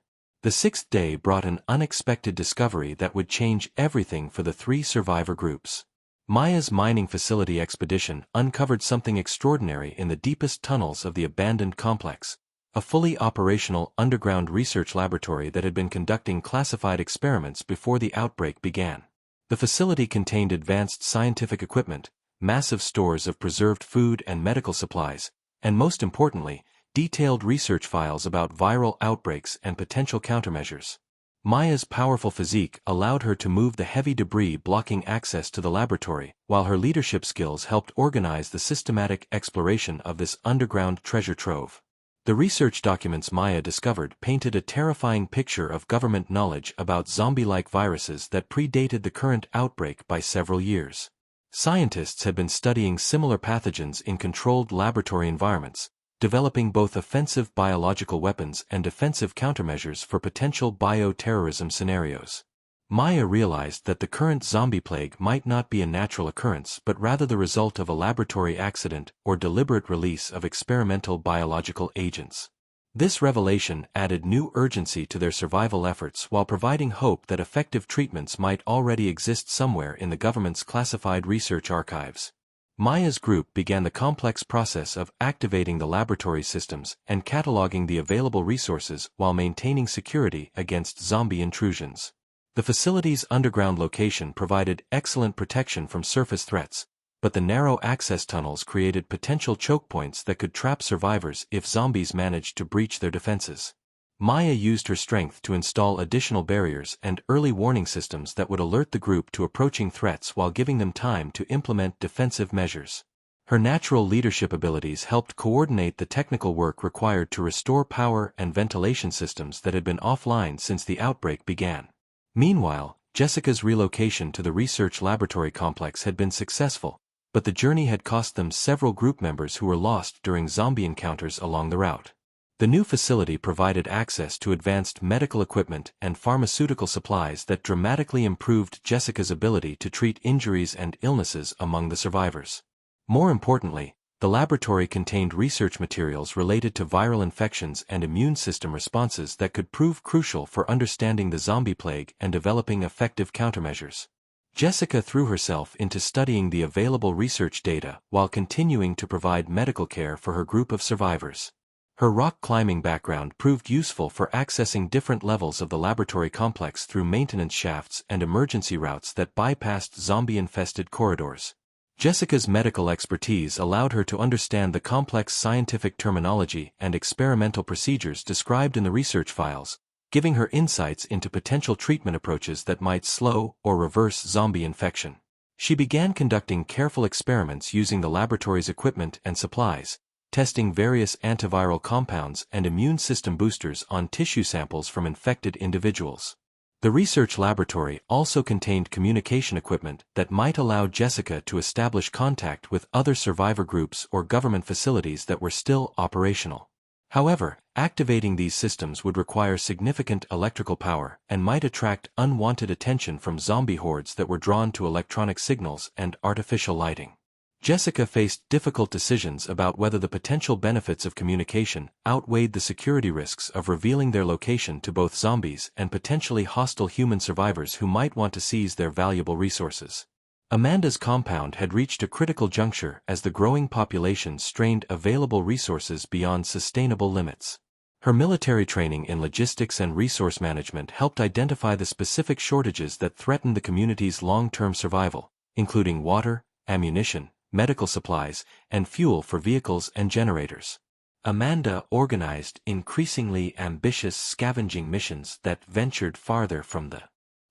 The sixth day brought an unexpected discovery that would change everything for the three survivor groups. Maya's mining facility expedition uncovered something extraordinary in the deepest tunnels of the abandoned complex, a fully operational underground research laboratory that had been conducting classified experiments before the outbreak began. The facility contained advanced scientific equipment, massive stores of preserved food and medical supplies, and most importantly, detailed research files about viral outbreaks and potential countermeasures. Maya's powerful physique allowed her to move the heavy debris blocking access to the laboratory, while her leadership skills helped organize the systematic exploration of this underground treasure trove. The research documents Maya discovered painted a terrifying picture of government knowledge about zombie-like viruses that predated the current outbreak by several years. Scientists had been studying similar pathogens in controlled laboratory environments, developing both offensive biological weapons and defensive countermeasures for potential bioterrorism scenarios. Maya realized that the current zombie plague might not be a natural occurrence but rather the result of a laboratory accident or deliberate release of experimental biological agents. This revelation added new urgency to their survival efforts while providing hope that effective treatments might already exist somewhere in the government's classified research archives. Maya's group began the complex process of activating the laboratory systems and cataloging the available resources while maintaining security against zombie intrusions. The facility's underground location provided excellent protection from surface threats, but the narrow access tunnels created potential choke points that could trap survivors if zombies managed to breach their defenses. Maya used her strength to install additional barriers and early warning systems that would alert the group to approaching threats while giving them time to implement defensive measures. Her natural leadership abilities helped coordinate the technical work required to restore power and ventilation systems that had been offline since the outbreak began. Meanwhile, Jessica's relocation to the research laboratory complex had been successful, but the journey had cost them several group members who were lost during zombie encounters along the route. The new facility provided access to advanced medical equipment and pharmaceutical supplies that dramatically improved Jessica's ability to treat injuries and illnesses among the survivors. More importantly, the laboratory contained research materials related to viral infections and immune system responses that could prove crucial for understanding the zombie plague and developing effective countermeasures. Jessica threw herself into studying the available research data while continuing to provide medical care for her group of survivors. Her rock climbing background proved useful for accessing different levels of the laboratory complex through maintenance shafts and emergency routes that bypassed zombie-infested corridors. Jessica's medical expertise allowed her to understand the complex scientific terminology and experimental procedures described in the research files, giving her insights into potential treatment approaches that might slow or reverse zombie infection. She began conducting careful experiments using the laboratory's equipment and supplies, testing various antiviral compounds and immune system boosters on tissue samples from infected individuals. The research laboratory also contained communication equipment that might allow Jessica to establish contact with other survivor groups or government facilities that were still operational. However, activating these systems would require significant electrical power and might attract unwanted attention from zombie hordes that were drawn to electronic signals and artificial lighting. Jessica faced difficult decisions about whether the potential benefits of communication outweighed the security risks of revealing their location to both zombies and potentially hostile human survivors who might want to seize their valuable resources. Amanda's compound had reached a critical juncture as the growing population strained available resources beyond sustainable limits. Her military training in logistics and resource management helped identify the specific shortages that threatened the community's long-term survival, including water, ammunition, medical supplies, and fuel for vehicles and generators. Amanda organized increasingly ambitious scavenging missions that ventured farther from the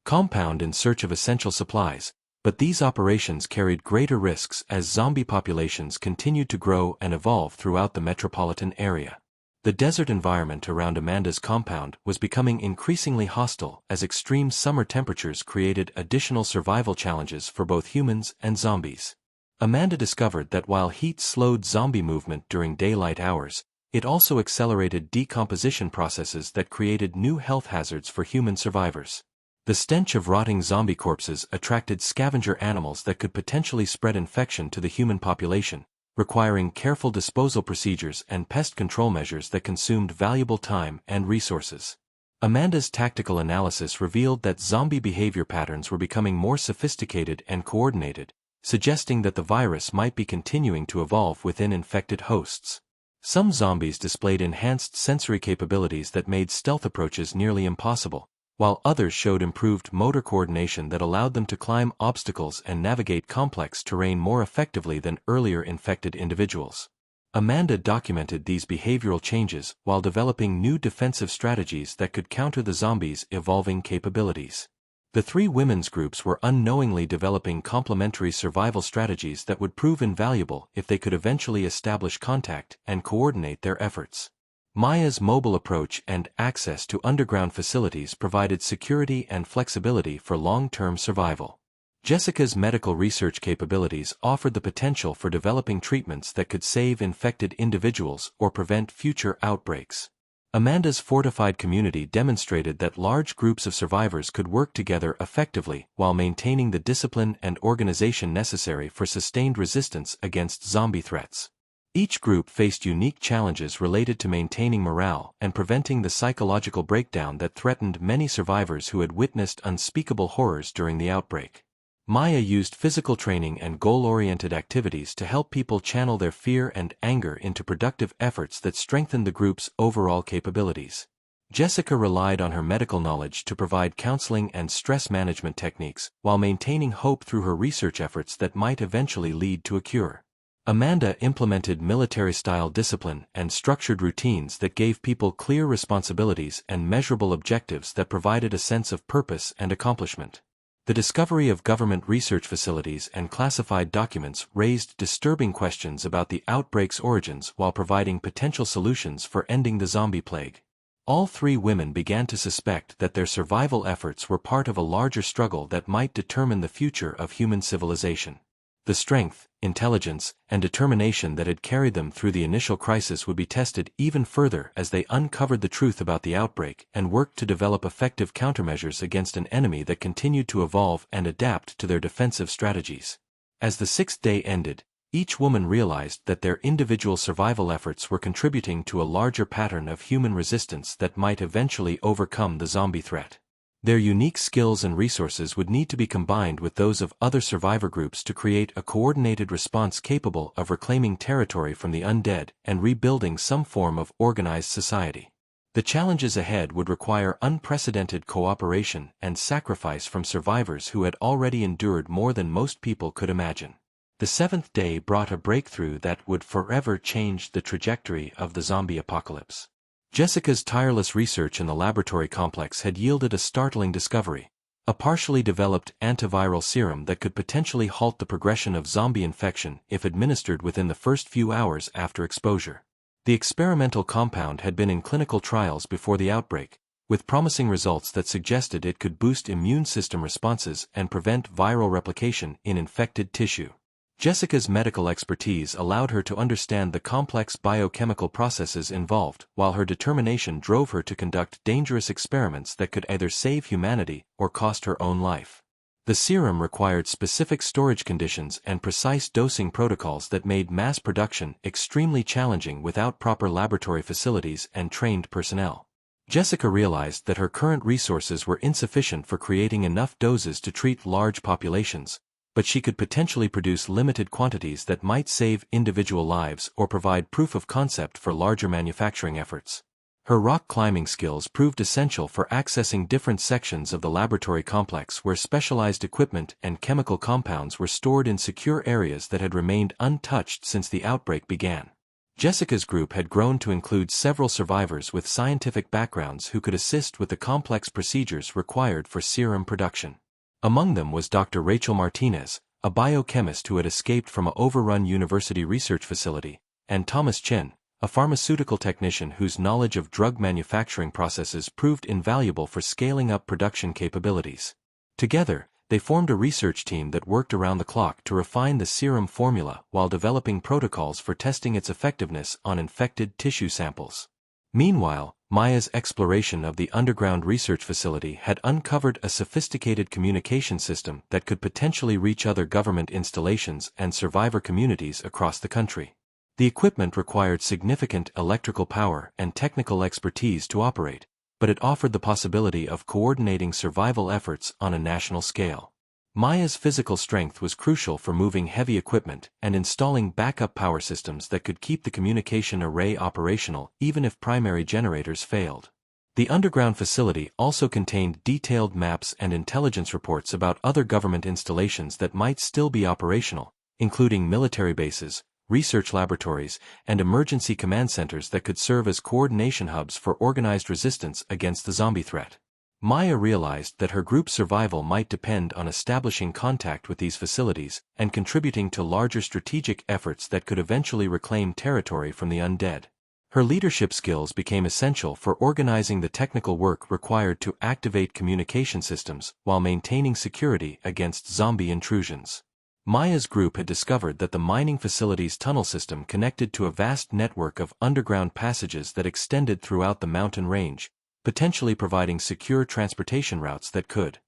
compound in search of essential supplies, but these operations carried greater risks as zombie populations continued to grow and evolve throughout the metropolitan area. The desert environment around Amanda's compound was becoming increasingly hostile as extreme summer temperatures created additional survival challenges for both humans and zombies. Amanda discovered that while heat slowed zombie movement during daylight hours, it also accelerated decomposition processes that created new health hazards for human survivors. The stench of rotting zombie corpses attracted scavenger animals that could potentially spread infection to the human population, requiring careful disposal procedures and pest control measures that consumed valuable time and resources. Amanda's tactical analysis revealed that zombie behavior patterns were becoming more sophisticated and coordinated, suggesting that the virus might be continuing to evolve within infected hosts. Some zombies displayed enhanced sensory capabilities that made stealth approaches nearly impossible, while others showed improved motor coordination that allowed them to climb obstacles and navigate complex terrain more effectively than earlier infected individuals. Amanda documented these behavioral changes while developing new defensive strategies that could counter the zombies' evolving capabilities. The three women's groups were unknowingly developing complementary survival strategies that would prove invaluable if they could eventually establish contact and coordinate their efforts. Maya's mobile approach and access to underground facilities provided security and flexibility for long-term survival. Jessica's medical research capabilities offered the potential for developing treatments that could save infected individuals or prevent future outbreaks. Amanda's fortified community demonstrated that large groups of survivors could work together effectively while maintaining the discipline and organization necessary for sustained resistance against zombie threats. Each group faced unique challenges related to maintaining morale and preventing the psychological breakdown that threatened many survivors who had witnessed unspeakable horrors during the outbreak. Maya used physical training and goal-oriented activities to help people channel their fear and anger into productive efforts that strengthened the group's overall capabilities. Jessica relied on her medical knowledge to provide counseling and stress management techniques while maintaining hope through her research efforts that might eventually lead to a cure. Amanda implemented military-style discipline and structured routines that gave people clear responsibilities and measurable objectives that provided a sense of purpose and accomplishment. The discovery of government research facilities and classified documents raised disturbing questions about the outbreak's origins while providing potential solutions for ending the zombie plague. All three women began to suspect that their survival efforts were part of a larger struggle that might determine the future of human civilization. The strength, intelligence, and determination that had carried them through the initial crisis would be tested even further as they uncovered the truth about the outbreak and worked to develop effective countermeasures against an enemy that continued to evolve and adapt to their defensive strategies. As the sixth day ended, each woman realized that their individual survival efforts were contributing to a larger pattern of human resistance that might eventually overcome the zombie threat. Their unique skills and resources would need to be combined with those of other survivor groups to create a coordinated response capable of reclaiming territory from the undead and rebuilding some form of organized society. The challenges ahead would require unprecedented cooperation and sacrifice from survivors who had already endured more than most people could imagine. The seventh day brought a breakthrough that would forever change the trajectory of the zombie apocalypse. Jessica's tireless research in the laboratory complex had yielded a startling discovery: a partially developed antiviral serum that could potentially halt the progression of zombie infection if administered within the first few hours after exposure. The experimental compound had been in clinical trials before the outbreak, with promising results that suggested it could boost immune system responses and prevent viral replication in infected tissue. Jessica's medical expertise allowed her to understand the complex biochemical processes involved, while her determination drove her to conduct dangerous experiments that could either save humanity or cost her own life. The serum required specific storage conditions and precise dosing protocols that made mass production extremely challenging without proper laboratory facilities and trained personnel. Jessica realized that her current resources were insufficient for creating enough doses to treat large populations, but she could potentially produce limited quantities that might save individual lives or provide proof of concept for larger manufacturing efforts. Her rock climbing skills proved essential for accessing different sections of the laboratory complex where specialized equipment and chemical compounds were stored in secure areas that had remained untouched since the outbreak began. Jessica's group had grown to include several survivors with scientific backgrounds who could assist with the complex procedures required for serum production. Among them was Dr. Rachel Martinez, a biochemist who had escaped from an overrun university research facility, and Thomas Chen, a pharmaceutical technician whose knowledge of drug manufacturing processes proved invaluable for scaling up production capabilities. Together, they formed a research team that worked around the clock to refine the serum formula while developing protocols for testing its effectiveness on infected tissue samples. Meanwhile, Maya's exploration of the underground research facility had uncovered a sophisticated communication system that could potentially reach other government installations and survivor communities across the country. The equipment required significant electrical power and technical expertise to operate, but it offered the possibility of coordinating survival efforts on a national scale. Maya's physical strength was crucial for moving heavy equipment and installing backup power systems that could keep the communication array operational even if primary generators failed. The underground facility also contained detailed maps and intelligence reports about other government installations that might still be operational, including military bases, research laboratories, and emergency command centers that could serve as coordination hubs for organized resistance against the zombie threat. Maya realized that her group's survival might depend on establishing contact with these facilities and contributing to larger strategic efforts that could eventually reclaim territory from the undead. Her leadership skills became essential for organizing the technical work required to activate communication systems while maintaining security against zombie intrusions. Maya's group had discovered that the mining facility's tunnel system connected to a vast network of underground passages that extended throughout the mountain range, potentially providing secure transportation routes that could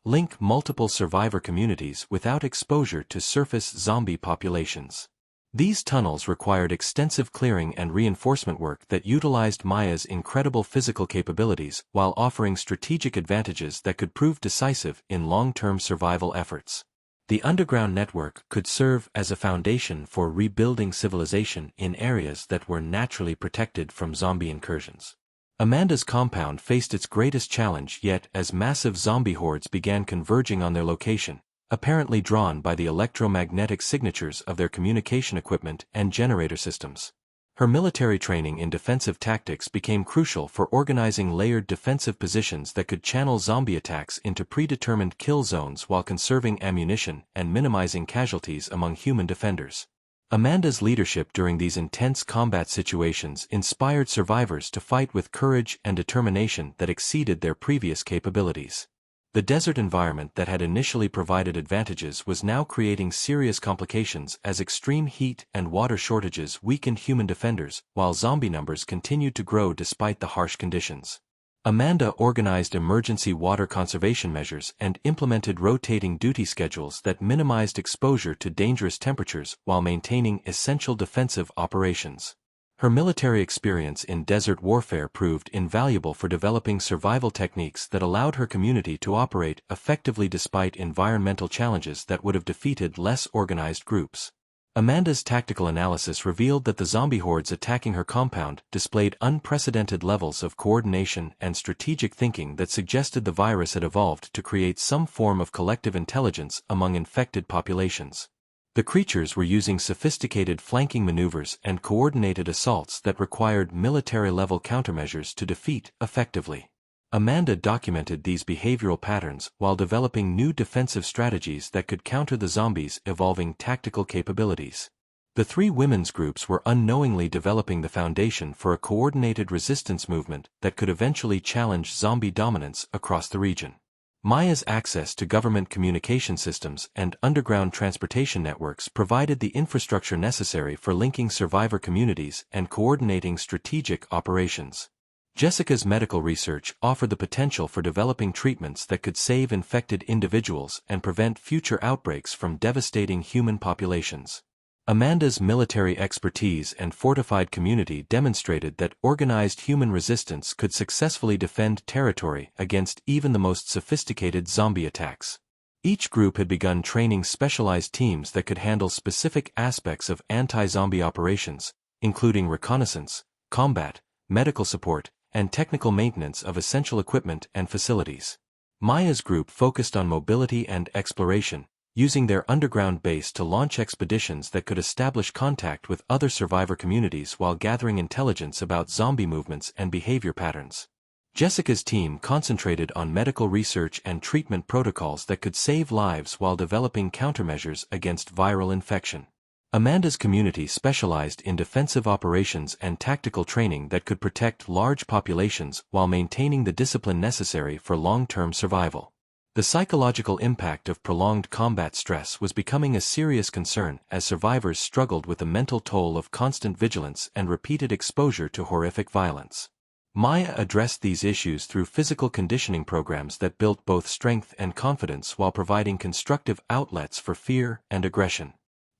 link multiple survivor communities without exposure to surface zombie populations. These tunnels required extensive clearing and reinforcement work that utilized Maya's incredible physical capabilities while offering strategic advantages that could prove decisive in long-term survival efforts. The underground network could serve as a foundation for rebuilding civilization in areas that were naturally protected from zombie incursions. Amanda's compound faced its greatest challenge yet as massive zombie hordes began converging on their location, apparently drawn by the electromagnetic signatures of their communication equipment and generator systems. Her military training in defensive tactics became crucial for organizing layered defensive positions that could channel zombie attacks into predetermined kill zones while conserving ammunition and minimizing casualties among human defenders. Amanda's leadership during these intense combat situations inspired survivors to fight with courage and determination that exceeded their previous capabilities. The desert environment that had initially provided advantages was now creating serious complications as extreme heat and water shortages weakened human defenders, while zombie numbers continued to grow despite the harsh conditions. Amanda organized emergency water conservation measures and implemented rotating duty schedules that minimized exposure to dangerous temperatures while maintaining essential defensive operations. Her military experience in desert warfare proved invaluable for developing survival techniques that allowed her community to operate effectively despite environmental challenges that would have defeated less organized groups. Amanda's tactical analysis revealed that the zombie hordes attacking her compound displayed unprecedented levels of coordination and strategic thinking that suggested the virus had evolved to create some form of collective intelligence among infected populations. The creatures were using sophisticated flanking maneuvers and coordinated assaults that required military-level countermeasures to defeat effectively. Amanda documented these behavioral patterns while developing new defensive strategies that could counter the zombies' evolving tactical capabilities. The three women's groups were unknowingly developing the foundation for a coordinated resistance movement that could eventually challenge zombie dominance across the region. Maya's access to government communication systems and underground transportation networks provided the infrastructure necessary for linking survivor communities and coordinating strategic operations. Jessica's medical research offered the potential for developing treatments that could save infected individuals and prevent future outbreaks from devastating human populations. Amanda's military expertise and fortified community demonstrated that organized human resistance could successfully defend territory against even the most sophisticated zombie attacks. Each group had begun training specialized teams that could handle specific aspects of anti-zombie operations, including reconnaissance, combat, medical support, and technical maintenance of essential equipment and facilities. Maya's group focused on mobility and exploration, using their underground base to launch expeditions that could establish contact with other survivor communities while gathering intelligence about zombie movements and behavior patterns. Jessica's team concentrated on medical research and treatment protocols that could save lives while developing countermeasures against viral infection. Amanda's community specialized in defensive operations and tactical training that could protect large populations while maintaining the discipline necessary for long-term survival. The psychological impact of prolonged combat stress was becoming a serious concern as survivors struggled with the mental toll of constant vigilance and repeated exposure to horrific violence. Maya addressed these issues through physical conditioning programs that built both strength and confidence while providing constructive outlets for fear and aggression.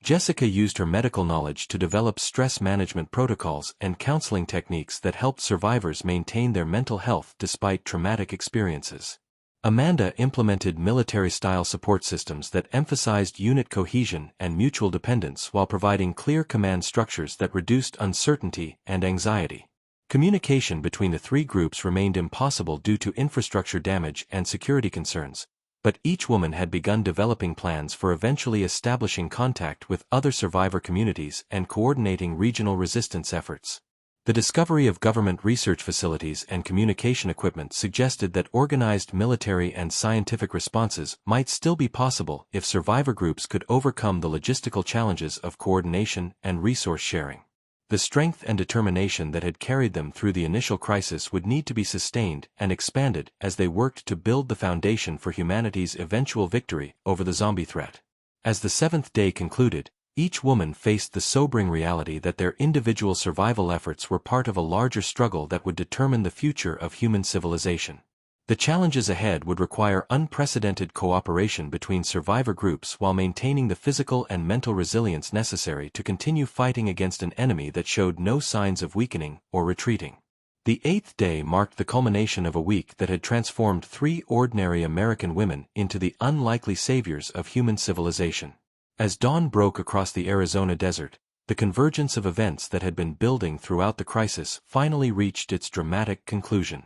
Jessica used her medical knowledge to develop stress management protocols and counseling techniques that helped survivors maintain their mental health despite traumatic experiences. Amanda implemented military-style support systems that emphasized unit cohesion and mutual dependence while providing clear command structures that reduced uncertainty and anxiety. Communication between the three groups remained impossible due to infrastructure damage and security concerns, but each woman had begun developing plans for eventually establishing contact with other survivor communities and coordinating regional resistance efforts. The discovery of government research facilities and communication equipment suggested that organized military and scientific responses might still be possible if survivor groups could overcome the logistical challenges of coordination and resource sharing. The strength and determination that had carried them through the initial crisis would need to be sustained and expanded as they worked to build the foundation for humanity's eventual victory over the zombie threat. As the seventh day concluded, each woman faced the sobering reality that their individual survival efforts were part of a larger struggle that would determine the future of human civilization. The challenges ahead would require unprecedented cooperation between survivor groups while maintaining the physical and mental resilience necessary to continue fighting against an enemy that showed no signs of weakening or retreating. The eighth day marked the culmination of a week that had transformed three ordinary American women into the unlikely saviors of human civilization. As dawn broke across the Arizona desert, the convergence of events that had been building throughout the crisis finally reached its dramatic conclusion.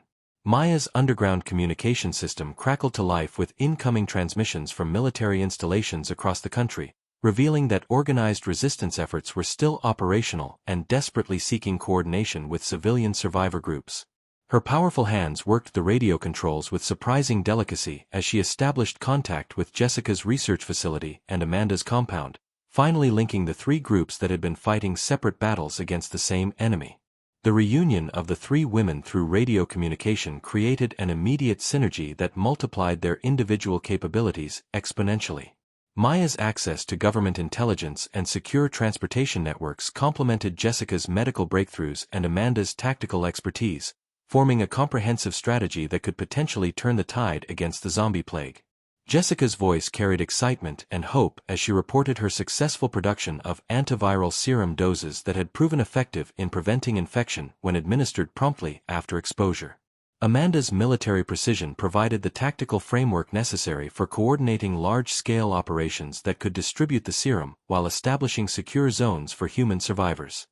Maya's underground communication system crackled to life with incoming transmissions from military installations across the country, revealing that organized resistance efforts were still operational and desperately seeking coordination with civilian survivor groups. Her powerful hands worked the radio controls with surprising delicacy as she established contact with Jessica's research facility and Amanda's compound, finally linking the three groups that had been fighting separate battles against the same enemy. The reunion of the three women through radio communication created an immediate synergy that multiplied their individual capabilities exponentially. Maya's access to government intelligence and secure transportation networks complemented Jessica's medical breakthroughs and Amanda's tactical expertise, forming a comprehensive strategy that could potentially turn the tide against the zombie plague. Jessica's voice carried excitement and hope as she reported her successful production of antiviral serum doses that had proven effective in preventing infection when administered promptly after exposure. Amanda's military precision provided the tactical framework necessary for coordinating large-scale operations that could distribute the serum while establishing secure zones for human survivors.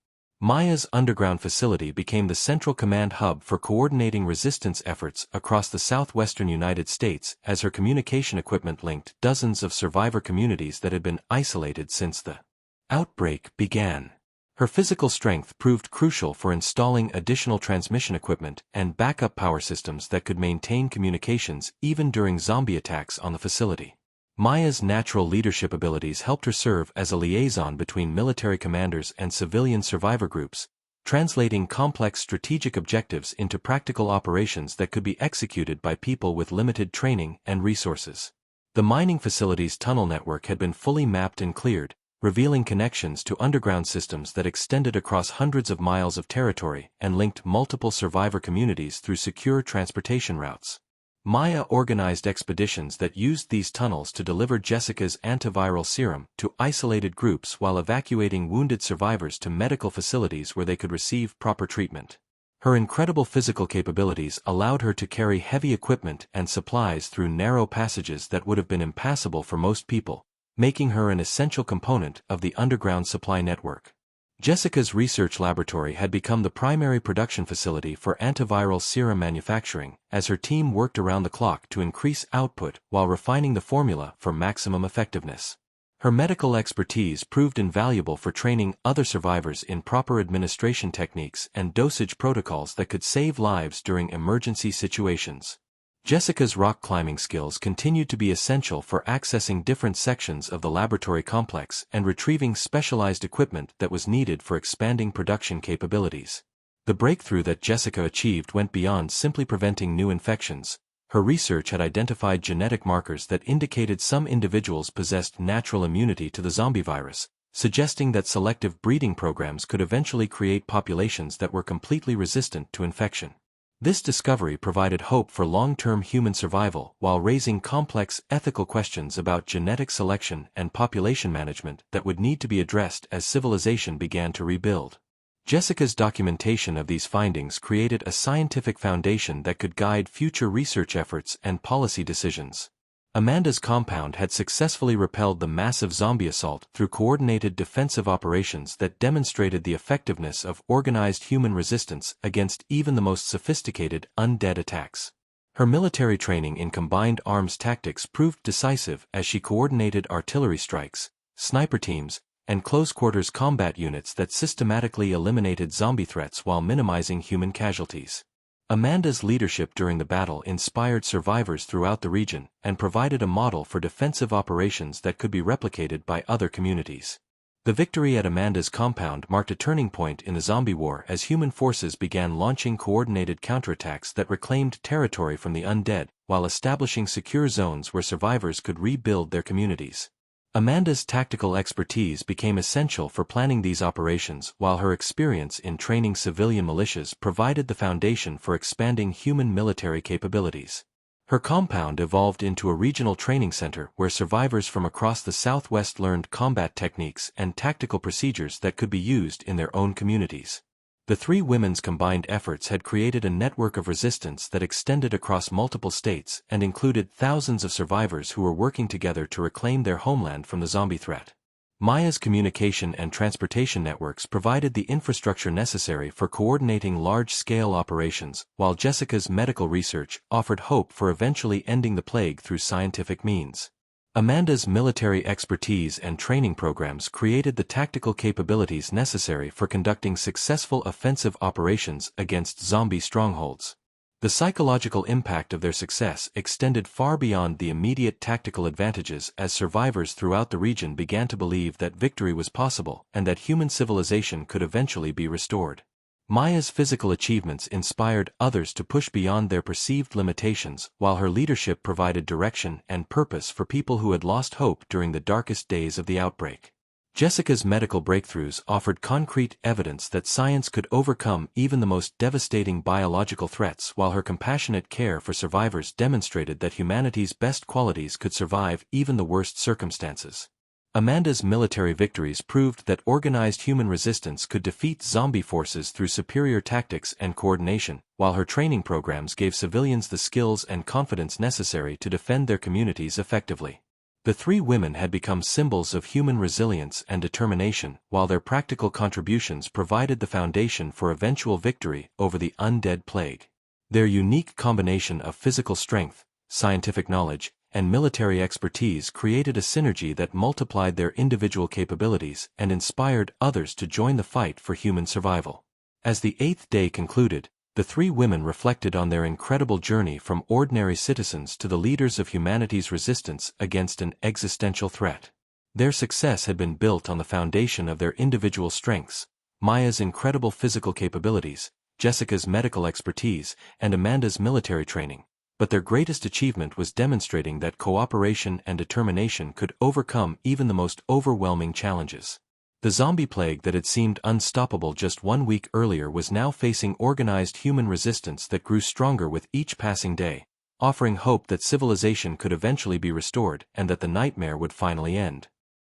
Maya's underground facility became the central command hub for coordinating resistance efforts across the southwestern United States as her communication equipment linked dozens of survivor communities that had been isolated since the outbreak began. Her physical strength proved crucial for installing additional transmission equipment and backup power systems that could maintain communications even during zombie attacks on the facility. Maya's natural leadership abilities helped her serve as a liaison between military commanders and civilian survivor groups, translating complex strategic objectives into practical operations that could be executed by people with limited training and resources. The mining facility's tunnel network had been fully mapped and cleared, revealing connections to underground systems that extended across hundreds of miles of territory and linked multiple survivor communities through secure transportation routes. Maya organized expeditions that used these tunnels to deliver Jessica's antiviral serum to isolated groups while evacuating wounded survivors to medical facilities where they could receive proper treatment. Her incredible physical capabilities allowed her to carry heavy equipment and supplies through narrow passages that would have been impassable for most people, making her an essential component of the underground supply network. Jessica's research laboratory had become the primary production facility for antiviral serum manufacturing, as her team worked around the clock to increase output while refining the formula for maximum effectiveness. Her medical expertise proved invaluable for training other survivors in proper administration techniques and dosage protocols that could save lives during emergency situations. Jessica's rock climbing skills continued to be essential for accessing different sections of the laboratory complex and retrieving specialized equipment that was needed for expanding production capabilities. The breakthrough that Jessica achieved went beyond simply preventing new infections. Her research had identified genetic markers that indicated some individuals possessed natural immunity to the zombie virus, suggesting that selective breeding programs could eventually create populations that were completely resistant to infection. This discovery provided hope for long-term human survival while raising complex ethical questions about genetic selection and population management that would need to be addressed as civilization began to rebuild. Jessica's documentation of these findings created a scientific foundation that could guide future research efforts and policy decisions. Amanda's compound had successfully repelled the massive zombie assault through coordinated defensive operations that demonstrated the effectiveness of organized human resistance against even the most sophisticated undead attacks. Her military training in combined arms tactics proved decisive as she coordinated artillery strikes, sniper teams, and close-quarters combat units that systematically eliminated zombie threats while minimizing human casualties. Amanda's leadership during the battle inspired survivors throughout the region and provided a model for defensive operations that could be replicated by other communities. The victory at Amanda's compound marked a turning point in the zombie war as human forces began launching coordinated counterattacks that reclaimed territory from the undead, while establishing secure zones where survivors could rebuild their communities. Amanda's tactical expertise became essential for planning these operations, while her experience in training civilian militias provided the foundation for expanding human military capabilities. Her compound evolved into a regional training center where survivors from across the Southwest learned combat techniques and tactical procedures that could be used in their own communities. The three women's combined efforts had created a network of resistance that extended across multiple states and included thousands of survivors who were working together to reclaim their homeland from the zombie threat. Maya's communication and transportation networks provided the infrastructure necessary for coordinating large-scale operations, while Jessica's medical research offered hope for eventually ending the plague through scientific means. Amanda's military expertise and training programs created the tactical capabilities necessary for conducting successful offensive operations against zombie strongholds. The psychological impact of their success extended far beyond the immediate tactical advantages as survivors throughout the region began to believe that victory was possible and that human civilization could eventually be restored. Maya's physical achievements inspired others to push beyond their perceived limitations, while her leadership provided direction and purpose for people who had lost hope during the darkest days of the outbreak. Jessica's medical breakthroughs offered concrete evidence that science could overcome even the most devastating biological threats, while her compassionate care for survivors demonstrated that humanity's best qualities could survive even the worst circumstances. Amanda's military victories proved that organized human resistance could defeat zombie forces through superior tactics and coordination, while her training programs gave civilians the skills and confidence necessary to defend their communities effectively. The three women had become symbols of human resilience and determination, while their practical contributions provided the foundation for eventual victory over the undead plague. Their unique combination of physical strength, scientific knowledge, and military expertise created a synergy that multiplied their individual capabilities and inspired others to join the fight for human survival. As the eighth day concluded, the three women reflected on their incredible journey from ordinary citizens to the leaders of humanity's resistance against an existential threat. Their success had been built on the foundation of their individual strengths, Maya's incredible physical capabilities, Jessica's medical expertise, and Amanda's military training. But their greatest achievement was demonstrating that cooperation and determination could overcome even the most overwhelming challenges. The zombie plague that had seemed unstoppable just 1 week earlier was now facing organized human resistance that grew stronger with each passing day, offering hope that civilization could eventually be restored and that the nightmare would finally end.